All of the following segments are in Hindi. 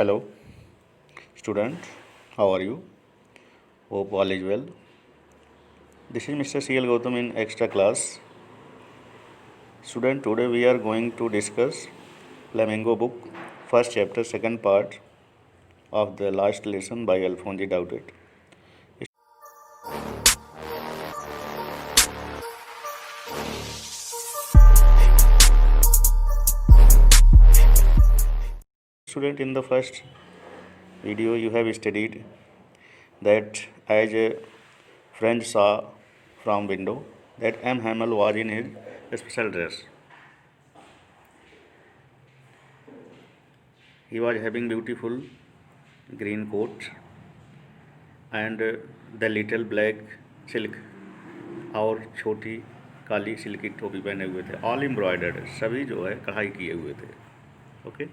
Hello, student. How are you? Hope all is well. This is Mr. CL Gautam in extra class. Student, today we are going to discuss Flamingo book, first chapter, second part of the last lesson by Alphonse Daudet. Student, in the first video you have studied that as a friend saw from window that M. Hamel was in his special dress. He was having beautiful green coat and the little black silk और छोटी काली सिल्क की टोपी पहने हुए थे. ऑल एम्ब्रॉयडर्ड, सभी जो है कढ़ाई किए हुए थे. Okay,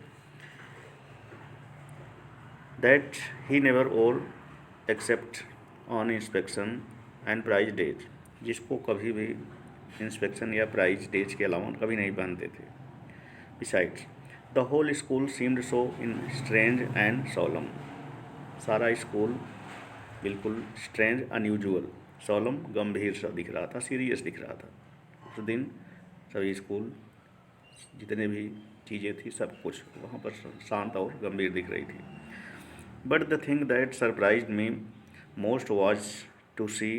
that he never wore except on inspection and prize days, जिसको कभी भी इंस्पेक्शन या प्राइज डेज के अलावा कभी नहीं पहनते थे. Besides the whole school seemed so in strange and solemn, सारा स्कूल बिल्कुल स्ट्रेंज, अनयूजुअल, सोलम गंभीर सा दिख रहा था, सीरियस दिख रहा था. उस दिन सभी स्कूल जितने भी चीज़ें थी सब कुछ वहाँ पर शांत और गंभीर दिख रही थी. But the thing that surprised me most was to see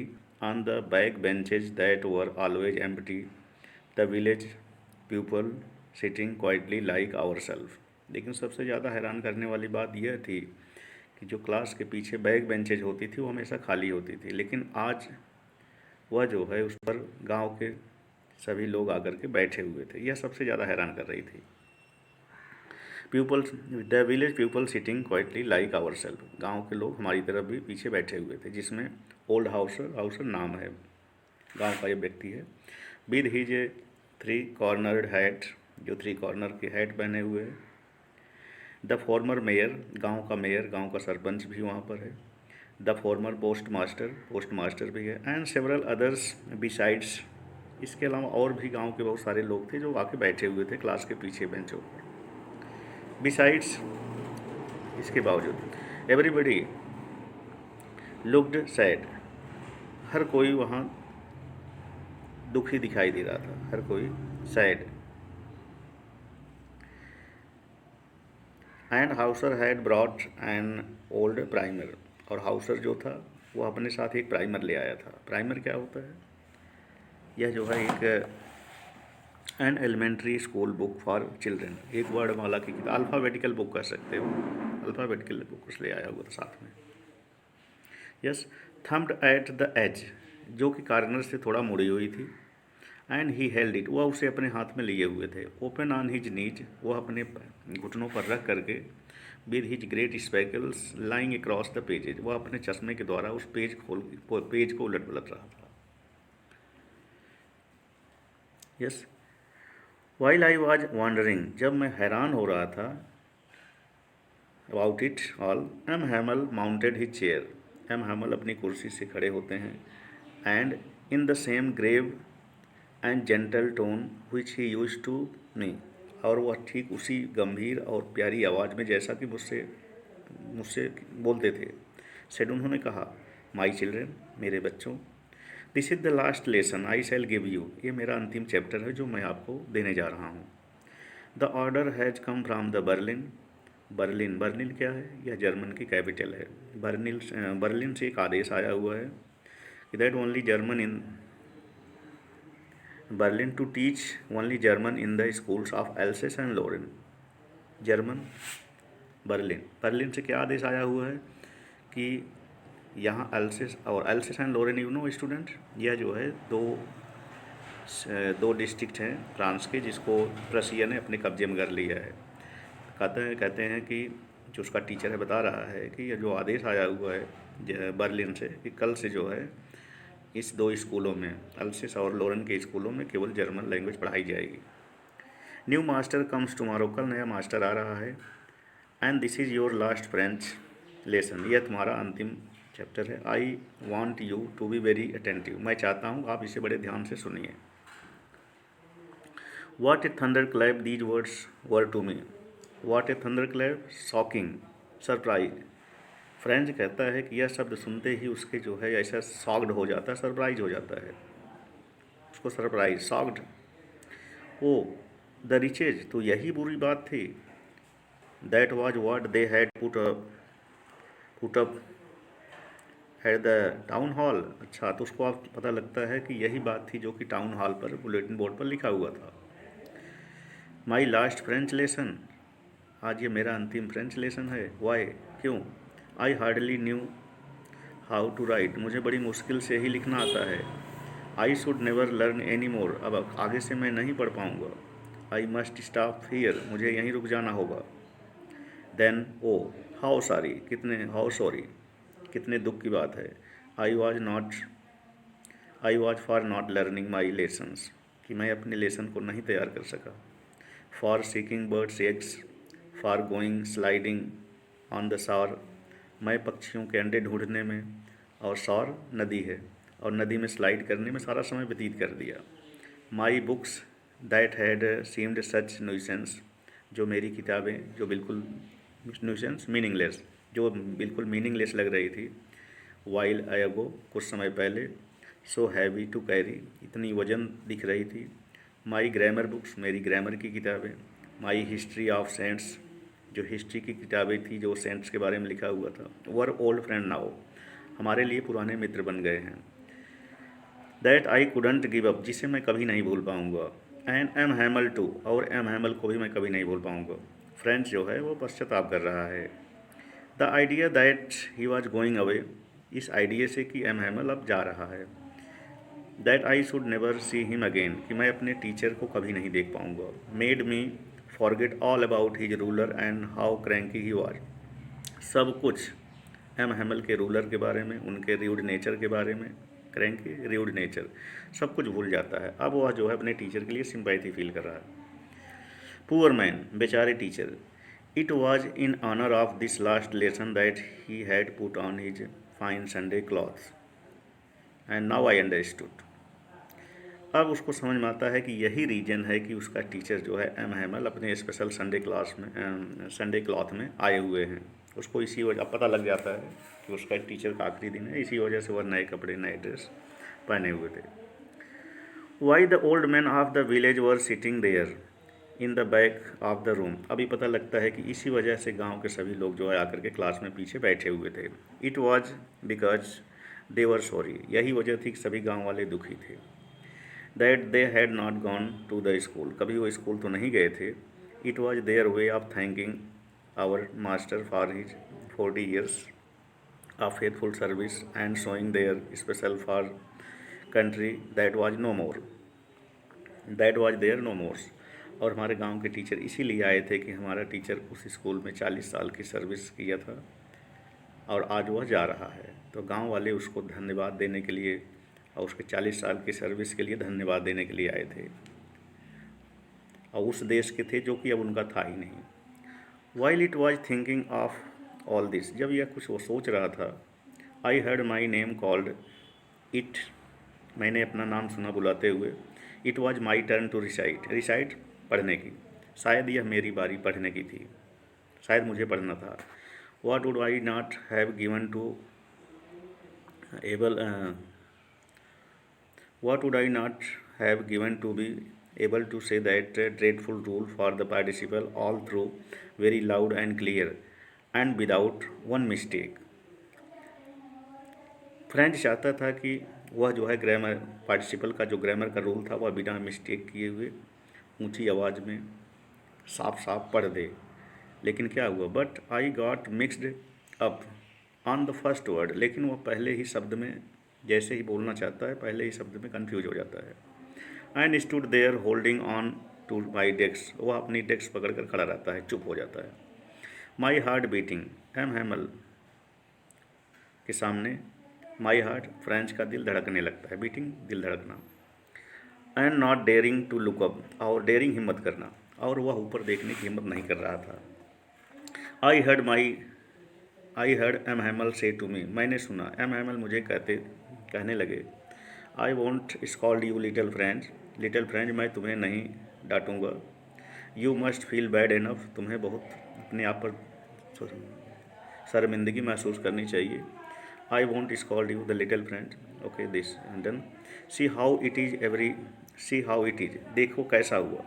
on the back benches that were always empty the village people sitting quietly like our self. लेकिन सबसे ज़्यादा हैरान करने वाली बात यह थी कि जो क्लास के पीछे बैक बेंचेज होती थी वो हमेशा खाली होती थी, लेकिन आज वह जो है उस पर गांव के सभी लोग आकर के बैठे हुए थे. यह सबसे ज़्यादा हैरान कर रही थी. Peoples the village people sitting quietly like our self, गाँव के लोग हमारी तरफ भी पीछे बैठे हुए थे, जिसमें ओल्ड हाउसर नाम है, गाँव का ये व्यक्ति है. विद हिज 3 कॉर्नर्ड हैट, जो 3 कॉर्नर के हैट पहने हुए है. द फॉर्मर मेयर, गांव का मेयर, गांव का सरपंच भी वहाँ पर है. द फॉर्मर पोस्ट मास्टर भी है. एंड सेवरल अदर्स बिसाइड्स, इसके अलावा और भी गांव के बहुत सारे लोग थे जो आके बैठे हुए थे क्लास के पीछे बेंचों पर. बिसाइड्स, इसके बावजूद एवरीबडी लुक्ड सैड, हर कोई वहाँ दुखी दिखाई दे रहा था, हर कोई sad. And Hauser had brought an old primer, और हाउसर जो था वो अपने साथ एक प्राइमर ले आया था. प्राइमर क्या होता है? यह जो है एक an elementary school book for children, एक वर्णमाला की किताब, अल्फ़ाबेटिकल बुक कह सकते हो, अल्फ़ाबेटिकल बुक उस ले आया हुआ था साथ में. Yes, thumbed at the edge, जो कि कार्नर से थोड़ा मुड़ी हुई थी. एंड ही हेल्ड इट, वह उसे अपने हाथ में लिए हुए थे. ओपन ऑन हिज नीज, वह अपने घुटनों पर रख करके. With his great speckles lying across the pages, वह अपने चश्मे के द्वारा उस पेज को उलट पलट रहा था. Yes, while I was wondering, जब मैं हैरान हो रहा था about it all, M Hamel mounted his chair, M Hamel अपनी कुर्सी से खड़े होते हैं. And in the same grave and gentle tone which he use to me, और वह ठीक उसी गंभीर और प्यारी आवाज़ में जैसा कि मुझसे बोलते थे. सेड, उन्होंने कहा, माई चिल्ड्रेन, मेरे बच्चों, this is the last lesson I shell give you, ये मेरा अंतिम चैप्टर है जो मैं आपको देने जा रहा हूँ. The order has come from the Berlin, Berlin क्या है? यह जर्मन की कैपिटल है. बर्लिन से एक आदेश आया हुआ है that only German in Berlin to teach only German in the schools of Alsace and Lorraine. German Berlin से क्या आदेश आया हुआ है कि यहाँ Alsace and Lorraine, you know student, यह जो है दो डिस्ट्रिक्ट हैं फ्रांस के, जिसको प्रशिया ने अपने कब्जे में कर लिया है. कहते हैं कि जो उसका टीचर है बता रहा है कि यह जो आदेश आया हुआ है बर्लिन से कि कल से जो है इस 2 स्कूलों में, अल्सेस और लोरेन के स्कूलों में केवल जर्मन लैंग्वेज पढ़ाई जाएगी. न्यू मास्टर कम्स टुमारो, कल नया मास्टर आ रहा है. And this is your last French lesson, यह तुम्हारा अंतिम चैप्टर है. I want you to be very attentive, मैं चाहता हूँ आप इसे बड़े ध्यान से सुनिए. What a thunderclap these words were to me, what a thunderclap, shocking, surprise. French कहता है कि यह शब्द सुनते ही उसके जो है ऐसा शॉक्ड हो जाता है, सरप्राइज हो जाता है उसको, surprise, shocked. Oh the wretches, तो यही बुरी बात थी। That was what they had put up at the town hall. अच्छा, तो उसको आप पता लगता है कि यही बात थी जो कि टाउन हॉल पर बुलेटिन बोर्ड पर लिखा हुआ था। माई लास्ट फ्रेंच लेसन, आज ये मेरा अंतिम फ्रेंच लेसन है। वाई, क्यों? I hardly knew how to write, मुझे बड़ी मुश्किल से ही लिखना आता है। I should never learn any more, अब आगे से मैं नहीं पढ़ पाऊँगा। आई मस्ट स्टॉप हियर, मुझे यहीं रुक जाना होगा। देन ओ हाउ सॉरी, कितने दुख की बात है। I was for not learning my lessons, कि मैं अपने लेसन को नहीं तैयार कर सका। For seeking birds eggs, for going sliding on the sure, मैं पक्षियों के अंडे ढूंढने में, और शॉर नदी है, और नदी में स्लाइड करने में सारा समय व्यतीत कर दिया। My books that had seemed such nuisance, जो मेरी किताबें जो बिल्कुल न्यूसेंस मीनिंगलेस, जो बिल्कुल मीनिंगलेस लग रही थी। वाइल आई अगो, कुछ समय पहले। सो हैवी टू कैरी, इतनी वजन दिख रही थी। माई ग्रामर बुक्स, मेरी ग्रामर की किताबें। माई हिस्ट्री ऑफ सेंट्स, जो हिस्ट्री की किताबें थी जो सेंट्स के बारे में लिखा हुआ था। वर ओल्ड फ्रेंड नाउ, हमारे लिए पुराने मित्र बन गए हैं। That I couldn't give up, जिसे मैं कभी नहीं भूल पाऊँगा। एंड एम हैमल टू, और एम हैमल को भी मैं कभी नहीं भूल पाऊँगा। फ्रेंच जो है वो पश्चाताप कर रहा है। The idea that he was going away, इस आइडिया से कि एम हैमल अब जा रहा है। That I should never see him again, कि मैं अपने टीचर को कभी नहीं देख पाऊँगा। Made me forget all about his ruler and how cranky he was, सब कुछ एम हैमल के रूलर के बारे में, उनके र्यूड नेचर के बारे में, क्रैंकी र्यूड नेचर, सब कुछ भूल जाता है। अब वह जो है अपने टीचर के लिए सिंपैथी फील कर रहा है। पुअर मैन, बेचारे teacher. It was in honour of this last lesson that he had put on his fine Sunday clothes and now I understood, अब उसको समझ में आता है कि यही रीजन है कि उसका टीचर जो है एम हैमल अपने स्पेशल संडे क्लॉथ में आए हुए हैं। उसको इसी वजह पता लग जाता है कि उसका टीचर का आखिरी दिन है, इसी वजह से वह नए कपड़े नए ड्रेस पहने हुए थे। Why the old man of the village were sitting there in the back of the room, अभी पता लगता है कि इसी वजह से गांव के सभी लोग जो है आकर के क्लास में पीछे बैठे हुए थे। It was because they were sorry, यही वजह थी कि सभी गांव वाले दुखी थे। That they had not gone to the school, कभी वो स्कूल तो नहीं गए थे। It was their way of thanking our master for his 40 years of faithful service and showing their special for country that was no more, that was there no more, और हमारे गांव के टीचर इसीलिए आए थे कि हमारा टीचर उस स्कूल में 40 साल की सर्विस किया था और आज वह जा रहा है। तो गांव वाले उसको धन्यवाद देने के लिए और उसके 40 साल की सर्विस के लिए धन्यवाद देने के लिए आए थे, और उस देश के थे जो कि अब उनका था ही नहीं। While it was thinking of all this, जब यह कुछ वो सोच रहा था, I heard my name called it, मैंने अपना नाम सुना बुलाते हुए। It was my turn to recite, recite पढ़ने की, शायद यह मेरी बारी पढ़ने की थी, शायद मुझे पढ़ना था। What would I not have given to able what would I not have given to be able to say that dreadful rule for the participle all through very loud and clear and without one mistake। French चाहता था कि वह जो है ग्रामर पार्टिसिपल का जो ग्रामर का रूल था वह बिना मिस्टेक किए हुए ऊंची आवाज़ में साफ साफ पढ़ दे, लेकिन क्या हुआ, but I got mixed up on the first word, लेकिन वह पहले ही शब्द में जैसे ही बोलना चाहता है पहले ही शब्द में कंफ्यूज हो जाता है। And stood there holding on to my desk, वह अपनी डेस्क पकड़ कर खड़ा रहता है, चुप हो जाता है। My heart beating, M Hamel के सामने माई हार्ट, फ्रेंच का दिल धड़कने लगता है, बीटिंग दिल धड़कना। And not daring to look up, और डेयरिंग हिम्मत करना, और वह ऊपर देखने की हिम्मत नहीं कर रहा था। आई हर्ड एम हैमल से टू मी, मैंने सुना एम हैमल मुझे कहने लगे, I won't scold you little French, मैं तुम्हें नहीं डांटूंगा। You must feel bad enough, तुम्हें बहुत अपने आप पर शर्मिंदगी महसूस करनी चाहिए। I won't scold you the little friend, okay this done. See how it is, देखो कैसा हुआ।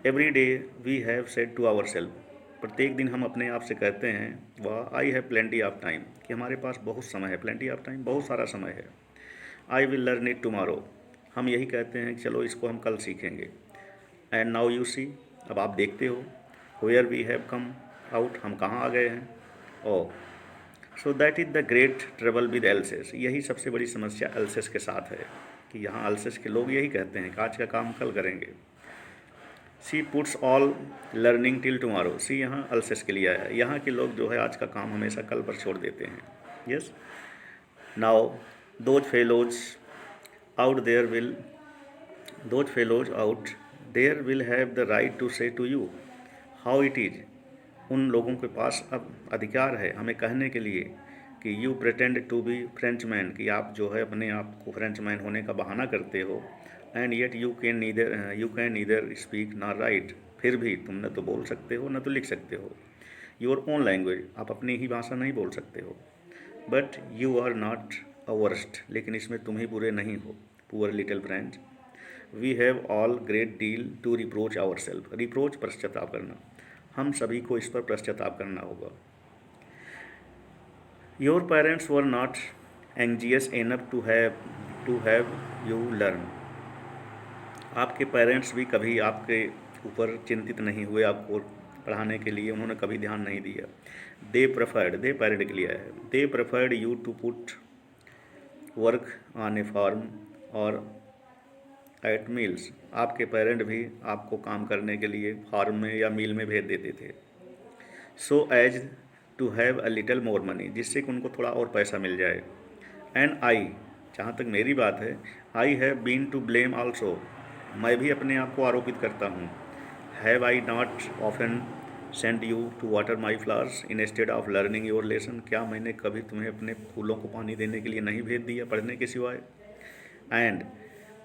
Every day we have said to our self, प्रत्येक दिन हम अपने आप से कहते हैं वाह, I have plenty of time, कि हमारे पास बहुत समय है, प्लेंटी ऑफ टाइम, बहुत सारा समय है। I will learn it tomorrow, हम यही कहते हैं कि चलो इसको हम कल सीखेंगे। एंड नाउ यू सी, अब आप देखते हो, where we have come out, हम कहाँ आ गए हैं। Oh so that is the great trouble with Alsace, यही सबसे बड़ी समस्या एल्सेस के साथ है, कि यहाँ एल्सेस के लोग यही कहते हैं कि आज का काम कल करेंगे। She puts all learning till tomorrow, see यहाँ अल्सेस के लिए आया, यहाँ के लोग जो है आज का काम हमेशा कल पर छोड़ देते हैं। Yes, now those fellows out there will have the right to say to you how it is, उन लोगों के पास अब अधिकार है हमें कहने के लिए कि you pretend to be Frenchman, कि आप जो है अपने आप को फ्रेंचमैन होने का बहाना करते हो। And yet you can neither speak nor right, फिर भी तुम न तो बोल सकते हो न तो लिख सकते हो। योर ओन लैंग्वेज, आप अपनी ही भाषा नहीं बोल सकते हो। But you are not a worst, लेकिन इसमें तुम ही बुरे नहीं हो। Poor little friend, we have all great deal to reproach our self, reproach पश्चाताप करना, हम सभी को इस पर पश्चाताप करना होगा। Your parents were not anxious enough to have you learn, आपके पेरेंट्स भी कभी आपके ऊपर चिंतित नहीं हुए, आपको पढ़ाने के लिए उन्होंने कभी ध्यान नहीं दिया। दे प्रेफर्ड के लिए है, they preferred you to put work on a farm और एट मील्स, आपके पेरेंट भी आपको काम करने के लिए फार्म में या मील में भेज देते थे। So as to have a little more money, जिससे कि उनको थोड़ा और पैसा मिल जाए। एंड आई, जहाँ तक मेरी बात है, I have been to blame also, मैं भी अपने आप को आरोपित करता हूँ। Have I not often send you to water my flowers instead of learning your lesson, क्या मैंने कभी तुम्हें अपने फूलों को पानी देने के लिए नहीं भेज दिया पढ़ने के सिवाय। And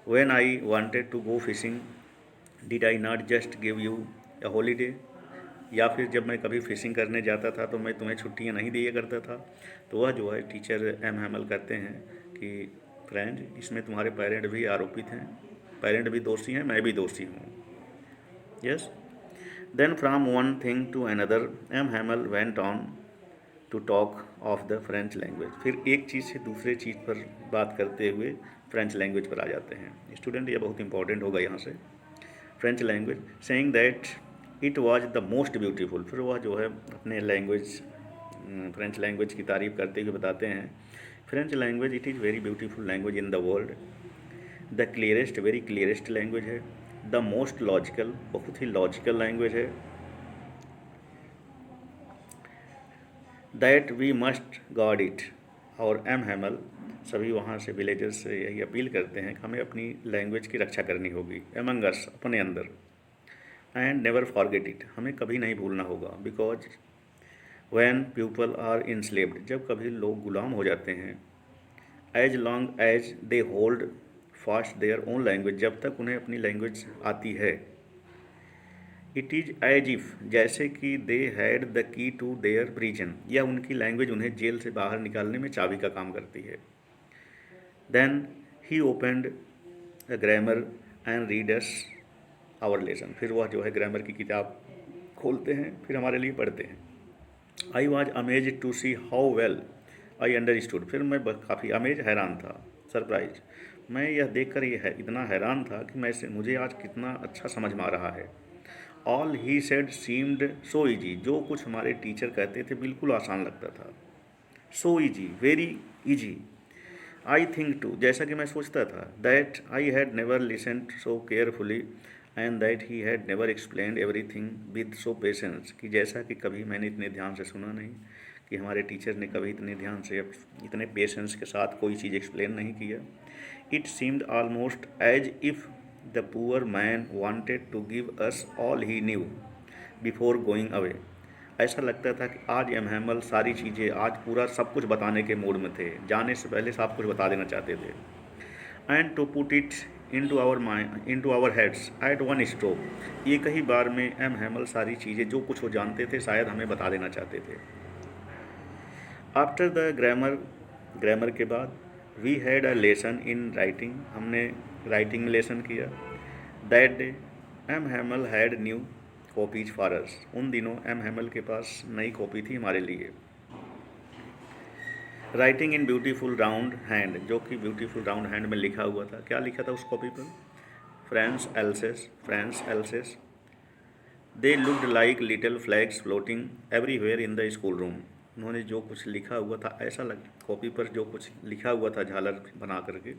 when I wanted to go fishing did I not just give you a holiday, या फिर जब मैं कभी फिशिंग करने जाता था तो मैं तुम्हें छुट्टियां नहीं दिया करता था। तो वह जो है टीचर एम हैमल कहते हैं कि फ्रेंड, इसमें तुम्हारे पेरेंट भी आरोपित हैं, पेरेंट भी दोषी हैं, मैं भी दोषी हूँ। Yes, then from one thing to another M Hamel went on to talk of the French language, फिर एक चीज़ से दूसरे चीज़ पर बात करते हुए फ्रेंच लैंग्वेज पर आ जाते हैं। स्टूडेंट, ये बहुत इंपॉर्टेंट होगा यहाँ से। French language, saying that it was the most beautiful, फिर वह जो है अपने लैंग्वेज फ्रेंच लैंग्वेज की तारीफ़ करते हुए बताते हैं, French language it is very beautiful language in the world, the clearest, very clearest language है, द मोस्ट लॉजिकल, बहुत ही लॉजिकल लैंग्वेज है, that we must guard it. और एम हैमल सभी वहाँ से विलेजर्स से यही अपील करते हैं कि हमें अपनी लैंग्वेज की रक्षा करनी होगी, एमंग अस, अपने अंदर। एंड नेवर फॉरगेट इट, हमें कभी नहीं भूलना होगा। Because when people are enslaved, जब कभी लोग गुलाम हो जाते हैं, as long as they hold fast their own language, जब तक उन्हें अपनी लैंग्वेज आती है, इट इज़ एज इफ़, जैसे कि they had the key to their prison, या उनकी लैंग्वेज उन्हें जेल से बाहर निकालने में चाबी का काम करती है। Then he opened a grammar and read us our lesson, फिर वह जो है ग्रामर की किताब खोलते हैं, फिर हमारे लिए पढ़ते हैं। I was amaze to see how well I understood, फिर मैं काफ़ी अमेज, हैरान था, सरप्राइज, मैं यह देखकर ये इतना हैरान था कि मुझे आज कितना अच्छा समझ में आ रहा है। All he said seemed so easy, जो कुछ हमारे टीचर कहते थे बिल्कुल आसान लगता था। So easy, very easy. I think too, जैसा कि मैं सोचता था, that I had never listened so carefully and that he had never explained everything with so patience, कि जैसा कि कभी मैंने इतने ध्यान से सुना नहीं, कि हमारे टीचर ने कभी इतने ध्यान से, इतने पेशेंस के साथ कोई चीज़ एक्सप्लेन नहीं किया। It seemed almost as if the poor man wanted to give us all he knew before going away, ऐसा लगता था कि आज एम हैमल सारी चीज़ें, आज पूरा सब कुछ बताने के मूड में थे, जाने से पहले सब कुछ बता देना चाहते थे। And to put it into our heads at one stroke, एक ही बार में एम हैमल सारी चीज़ें जो कुछ वो जानते थे शायद हमें बता देना चाहते थे। आफ्टर द ग्रामर के बाद we had a lesson in writing, हमने राइटिंग में लेसन किया। That day M Hamel had new copies for us, उन दिनों एम हैमल के पास नई कॉपी थी हमारे लिए। Writing in beautiful round hand, जो कि ब्यूटीफुल राउंड हैंड में लिखा हुआ था। क्या लिखा था उस कॉपी पर? France else's they looked like little flags floating everywhere in the school room. उन्होंने जो कुछ लिखा हुआ था, ऐसा लग कॉपी पर जो कुछ लिखा हुआ था झालर बना करके,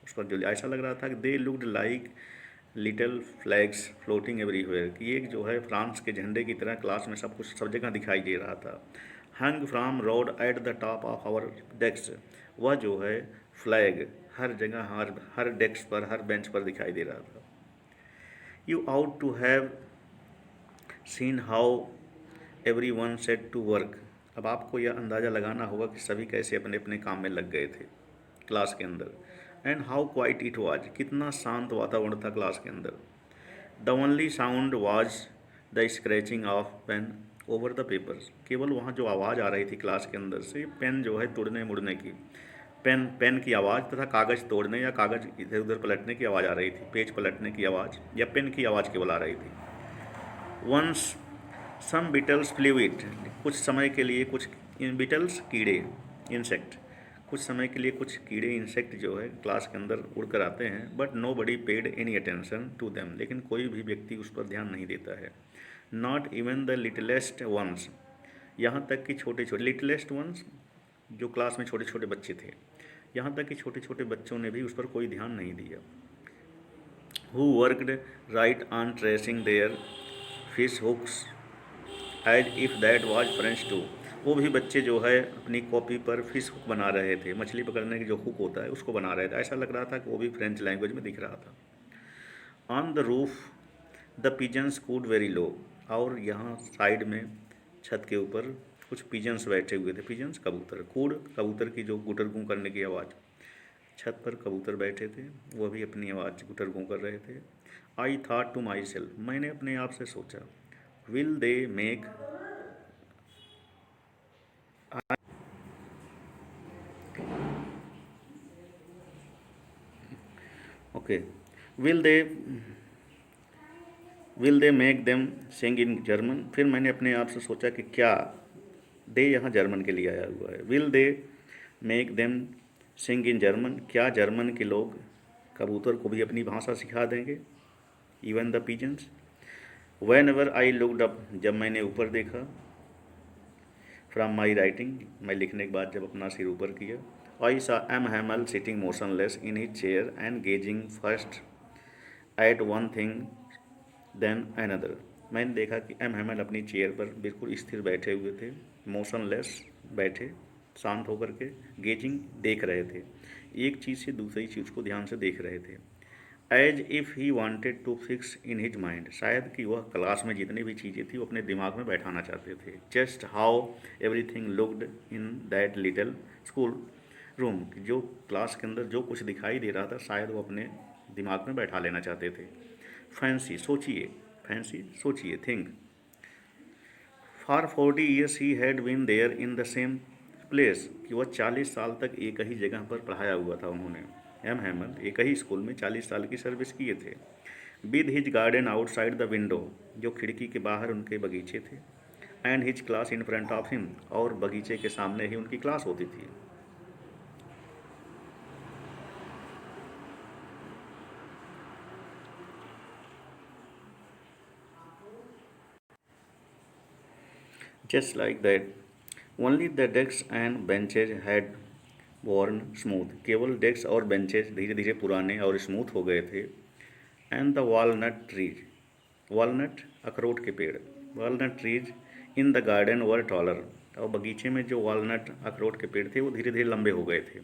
उस पर जो ऐसा लग रहा था कि they looked like little flags floating everywhere, कि एक जो है फ्रांस के झंडे की तरह क्लास में सब कुछ सब जगह दिखाई दे रहा था। Hung from road at the top of our desk, वह जो है फ्लैग हर जगह हर डेस्क पर हर बेंच पर दिखाई दे रहा था। You ought to have seen how every one set to work, अब आपको यह अंदाज़ा लगाना होगा कि सभी कैसे अपने अपने काम में लग गए थे क्लास के अंदर। And how quiet it was, कितना शांत वातावरण था क्लास के अंदर। The only sound was the scratching of pen over the papers, केवल वहाँ जो आवाज़ आ रही थी क्लास के अंदर से पेन जो है तोड़ने मुड़ने की, पेन की आवाज़ तथा कागज़ तोड़ने या कागज़ इधर उधर पलटने की आवाज़ आ रही थी, पेज पलटने की आवाज़ या पेन की आवाज़ केवल आ रही थी। Once some beetles flew it, कुछ समय के लिए कुछ बिटल्स कीड़े इंसेक्ट, कुछ समय के लिए कुछ कीड़े इंसेक्ट जो है क्लास के अंदर उड़ कर आते हैं। But nobody paid any attention to them, लेकिन कोई भी व्यक्ति उस पर ध्यान नहीं देता है। Not even the littlest ones, यहाँ तक कि छोटे छोटे लिटलेस्ट वंस जो क्लास में छोटे छोटे बच्चे थे, यहाँ तक कि छोटे छोटे बच्चों ने भी उस पर कोई ध्यान नहीं दिया। Who worked right on tracing their fish hooks as if that was French too, वो भी बच्चे जो है अपनी कॉपी पर फिश हुक बना रहे थे, मछली पकड़ने की जो हुक होता है उसको बना रहे थे। ऐसा लग रहा था कि वो भी फ्रेंच लैंग्वेज में दिख रहा था। On the roof the pigeons cooed very low, और यहाँ साइड में छत के ऊपर कुछ पिजन्स बैठे हुए थे। पिजन्स कबूतर, कूड कबूतर की जो गुटर गूँ करने की आवाज़, छत पर कबूतर बैठे थे, वह भी अपनी आवाज़ गुटर गूँ कर रहे थे। I thought to my self, मैंने अपने आप से सोचा, will they make okay will they make them sing in German, फिर मैंने अपने आप से सोचा कि क्या, दे यहाँ जर्मन के लिए आया हुआ है, will they make them sing in German, क्या जर्मन के लोग कबूतर को भी अपनी भाषा सिखा देंगे, even the pigeons. Whenever I looked up, जब मैंने ऊपर देखा, फ्रॉम माई राइटिंग, मैं लिखने के बाद जब अपना सिर ऊपर किया, I saw M Hamel sitting motionless in his chair and gazing first at one thing then another, मैंने देखा कि एम हैमल अपनी चेयर पर बिल्कुल स्थिर बैठे हुए थे, मोशनलेस बैठे, शांत होकर के, गेजिंग देख रहे थे, एक चीज़ से दूसरी चीज़ को ध्यान से देख रहे थे। As if he wanted to fix in his mind, शायद कि वह क्लास में जितनी भी चीज़ें थी वो अपने दिमाग में बैठाना चाहते थे। Just how everything looked in that little school room, जो क्लास के अंदर जो कुछ दिखाई दे रहा था शायद वो अपने दिमाग में बैठा लेना चाहते थे। फैंसी सोचिए, think. For 40 years he had been there in the same place, कि वह 40 साल तक एक ही जगह पर पढ़ाया हुआ था उन्होंने। एम हैमल एक ही स्कूल में 40 साल की सर्विस किए थे। With his garden outside the window, जो खिड़की के बाहर उनके बगीचे थे, and his class in front of him, और बगीचे के सामने ही उनकी क्लास होती थी। Just like that only the desk and benches had worn smooth, केवल डेस्क और बेंचेज धीरे धीरे पुराने और स्मूथ हो गए थे। And the walnut trees, walnut अखरोट के पेड़, walnut trees in the garden were taller, और बगीचे में जो वॉलनट अखरोट के पेड़ थे वो धीरे धीरे लंबे हो गए थे।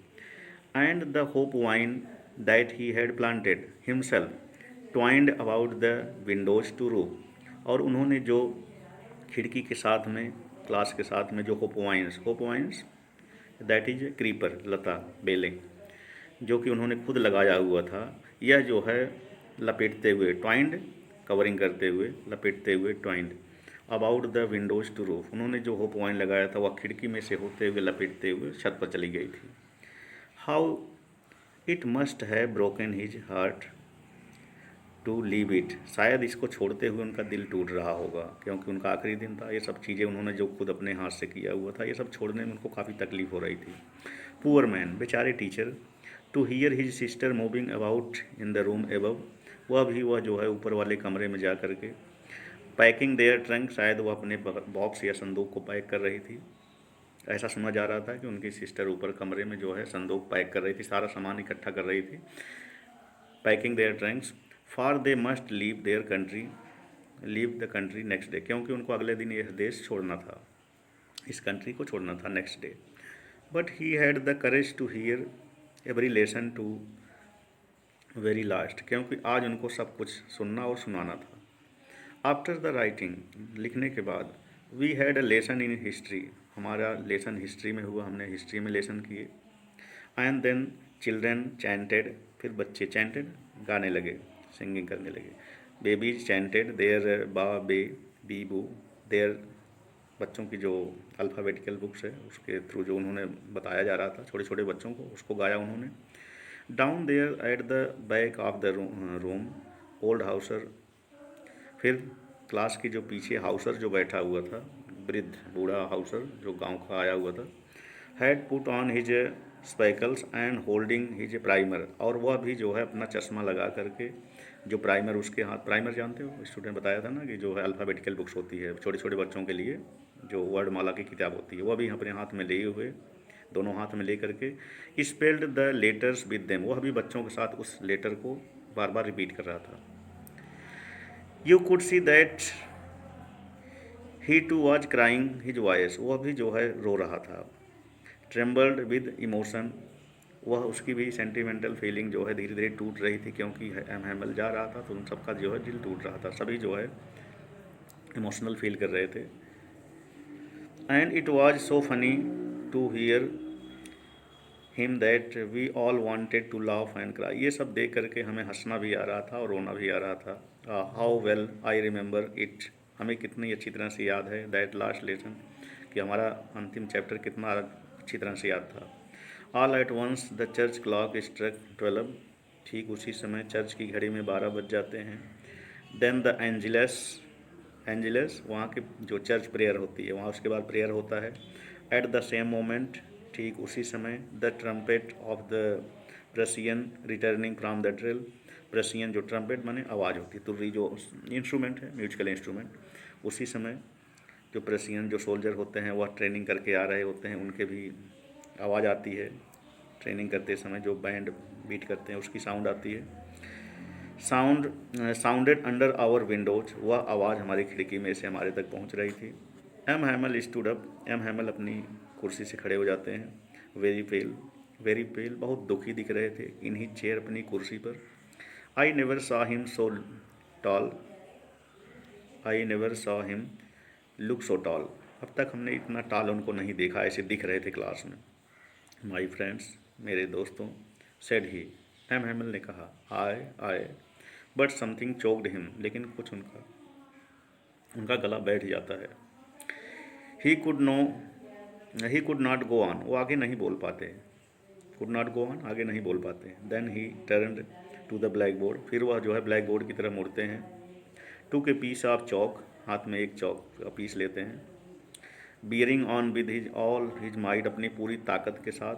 And the hope vine that he had planted himself twined about the windows to roof, और उन्होंने जो खिड़की के साथ में क्लास के साथ में जो hop vines that is creeper, लता बेलें, जो कि उन्होंने खुद लगाया हुआ था, यह जो है लपेटते हुए, ट्वाइंड कवरिंग करते हुए, लपेटते हुए, twined, about the windows to roof, उन्होंने जो होप पॉइंट लगाया था वह खिड़की में से होते हुए लपेटते हुए छत पर चली गई थी। How it must have broken his heart to leave it, शायद इसको छोड़ते हुए उनका दिल टूट रहा होगा, क्योंकि उनका आखिरी दिन था। ये सब चीज़ें उन्होंने जो खुद अपने हाथ से किया हुआ था, ये सब छोड़ने में उनको काफ़ी तकलीफ हो रही थी। पुअर मैन, बेचारे teacher, to hear his sister moving about in the room above, वह जो है ऊपर वाले कमरे में जा कर के पैकिंग देयर ट्रंक, शायद वह अपने बॉक्स या संदूक को पैक कर रही थी। ऐसा सुना जा रहा था कि उनकी सिस्टर ऊपर कमरे में जो है संदूक पैक कर रही थी, सारा सामान इकट्ठा कर रही थी। Packing their trunks for they must leave the country next day, क्योंकि उनको अगले दिन यह देश छोड़ना था, इस कंट्री को छोड़ना था next day. But he had the courage to hear every lesson to very last, क्योंकि आज उनको सब कुछ सुनना और सुनाना था। आफ्टर द राइटिंग, लिखने के बाद, we had a lesson in history, हमारा लेसन हिस्ट्री में हुआ, हमने हिस्ट्री में लेसन किए। एंड देन चिल्ड्रन चैंटेड, फिर बच्चे चैंटेड गाने लगे, सिंगिंग करने लगे। बेबीज चैंटेड देयर बा बे बी बू, देयर बच्चों की जो अल्फ़ाबेटिकल बुक्स है उसके थ्रू जो उन्होंने बताया जा रहा था छोटे छोटे बच्चों को, उसको गाया उन्होंने। Down there at the back of the room old Hauser, फिर क्लास की जो पीछे हाउसर जो बैठा हुआ था, वृद्ध बूढ़ा हाउसर जो गांव का आया हुआ था, had put on his speckles and holding his primer, और वह भी जो है अपना चश्मा लगा करके, जो प्राइमर उसके हाथ, प्राइमर जानते हो, स्टूडेंट बताया था ना कि जो है अल्फ़ाबेटिकल बुक्स होती है छोटे छोटे बच्चों के लिए, जो वर्डमाला की किताब होती है, वह भी अपने हाथ में लिए हुए, दोनों हाथ में ले करके spelled the letters with them, वह भी बच्चों के साथ उस लेटर को बार बार रिपीट कर रहा था। You could see that he too was crying his voice, वह भी जो है रो रहा था। ट्रेम्बल्ड विद इमोशन, वह उसकी भी सेंटिमेंटल फीलिंग जो है धीरे धीरे टूट रही थी, क्योंकि एम हैमल जा रहा था तो उन सबका जो है दिल टूट रहा था, सभी जो है इमोशनल फील कर रहे थे। And it was so funny to hear him that we all wanted to laugh and cry, ये सब देख करके हमें हंसना भी आ रहा था और रोना भी आ रहा था। How well I remember it, हमें कितनी अच्छी तरह से याद है, दैट लास्ट लेसन, कि हमारा अंतिम चैप्टर कितना अच्छी तरह से याद था। All at once the church clock struck 12, ठीक उसी समय चर्च की घड़ी में 12 बज जाते हैं। देन द एंजिलस वहाँ की जो चर्च प्रेयर होती है वहाँ, उसके बाद प्रेयर होता है। एट द सेम मोमेंट, ठीक उसी समय, the trumpet of the Prussian returning from the drill, Prussian जो ट्रम्पेट माने आवाज़ होती है, तुर्री जो इंस्ट्रूमेंट है, म्यूजिकल इंस्ट्रूमेंट, उसी समय जो प्रसियन जो सोल्जर होते हैं वह ट्रेनिंग करके आ रहे होते हैं, उनके भी आवाज़ आती है। ट्रेनिंग करते समय जो बैंड बीट करते हैं उसकी साउंड आती है। साउंडेड अंडर आवर विंडोज, वह आवाज़ हमारी खिड़की में से हमारे तक पहुंच रही थी। M Hamel stood up, M Hamel अपनी कुर्सी से खड़े हो जाते हैं। वेरी पेल, बहुत दुखी दिख रहे थे। इन ही चेयर, अपनी कुर्सी पर। I never saw him so tall, I never saw him look so tall, अब तक हमने इतना टॉल उनको नहीं देखा, ऐसे दिख रहे थे क्लास में। माई फ्रेंड्स, मेरे दोस्तों, सेड ही, एम हैमल ने कहा। आए बट समथिंग चोक्ड हिम, लेकिन कुछ उनका गला बैठ जाता है। He could not go on, वो आगे नहीं बोल पाते। कुड नॉट गो ऑन, आगे नहीं बोल पाते। Then he turned to the blackboard, फिर वह जो है ब्लैक बोर्ड की तरफ मुड़ते हैं। To a piece of chalk, हाथ में एक चौक का पीस लेते हैं। Bearing on with his might, अपनी पूरी ताकत के साथ।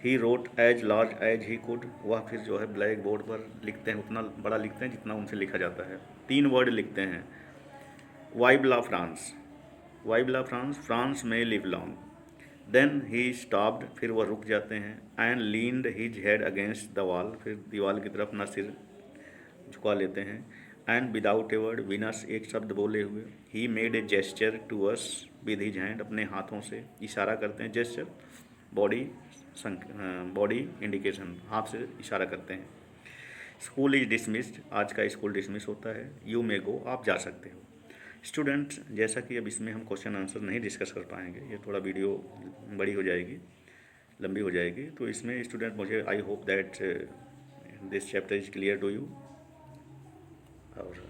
He wrote as large as he could, वह फिर जो है ब्लैक बोर्ड पर लिखते हैं, उतना बड़ा लिखते हैं जितना उनसे लिखा जाता है। 3 वर्ड लिखते हैं। वाइब्ला फ्रांस, वाइब्ला फ्रांस, फ्रांस में live long. Then he stopped, फिर वह रुक जाते हैं। And leaned his head against the wall, फिर दीवार की तरफ अपना सिर झुका लेते हैं। एंड विदाउट ए वर्ड, बिना एक शब्द बोले हुए, he made a gesture to us with his hand, अपने हाथों से इशारा करते हैं। जेस्चर बॉडी इंडिकेशन, हाथ से इशारा करते हैं। स्कूल इज डिसमिस्ड, आज का स्कूल डिसमिस होता है। यू मे गो, आप जा सकते हो। स्टूडेंट्स, जैसा कि अब इसमें हम क्वेश्चन आंसर नहीं डिस्कस कर पाएंगे, ये थोड़ा वीडियो बड़ी हो जाएगी, लंबी हो जाएगी, तो इसमें स्टूडेंट मुझे I hope that this chapter is clear to you. और